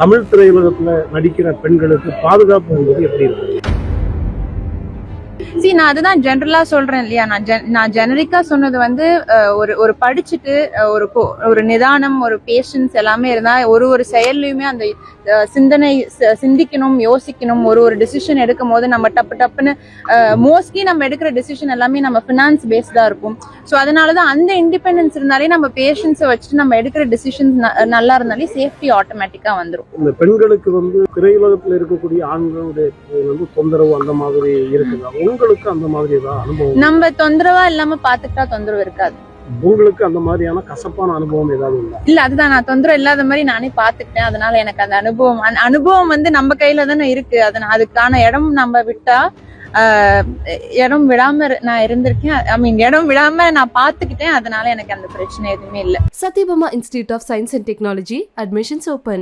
தமிழ் திரையுலகத்துல நடிக்கிற பெண்களுக்கு பாதுகாப்பு என்பது எப்படி இருக்கு? நான் அதுதான் ஜெனரலா சொல்றேன் இல்லையா. நான் ஜெனரிக்கா சொன்னது வந்து ஒரு படிச்சுட்டு ஒரு நிதானம், ஒரு பேஷன்ஸ் எல்லாமே இருந்தா ஒரு செயல்லையுமே அந்த சிந்தனை சிந்திக்கணும், யோசிக்கணும். ஒரு டிசிஷன் எடுக்கும் போது நம்ம டப்புன்னு மோஸ்ட்லி நம்ம எடுக்கிற டிசிஷன் எல்லாமே நம்ம ஃபினான்ஸ் பேஸ்டா இருக்கும். ஸோ அதனாலதான் அந்த இண்டிபெண்டன்ஸ் இருந்தாலே நம்ம பேஷன்ஸை வச்சுட்டு நம்ம எடுக்கிற டிசிஷன்ஸ் நல்லா இருந்தாலே சேஃப்டி ஆட்டோமேட்டிக்கா வந்துடும். இந்த பெண்களுக்கு வந்து திரையுலகத்துல இருக்கக்கூடிய ஆண்களுடைய வந்து தொந்தரவு அந்த மாதிரி இருக்குதா? உங்களுக்கு அந்த மாதிரி ஏதாவது அனுபவம்? நம்ம தொந்தரவா இல்லாம பாத்துக்கிட்டா தொந்தரவு இருக்காது. உங்களுக்கு அந்த மாதிரியான கசப்பான அனுபவம் ஏதாவது இல்லை? இல்ல, அதுதான், நான் தொந்தரவு இல்லாத மாதிரி நானே பாத்துக்கிட்டேன். அதனால எனக்கு அந்த அனுபவம் வந்து நம்ம கையில தானே இருக்கு. அதுக்கான இடம் நம்ம விட்டா இடம் விடாம நான் இருந்திருக்கேன். இடம் விடாம நான் பாத்துக்கிட்டேன். அதனால எனக்கு அந்த பிரச்சனை எதுவுமே இல்லை. Satyabama Institute of Science and Technology admissions open.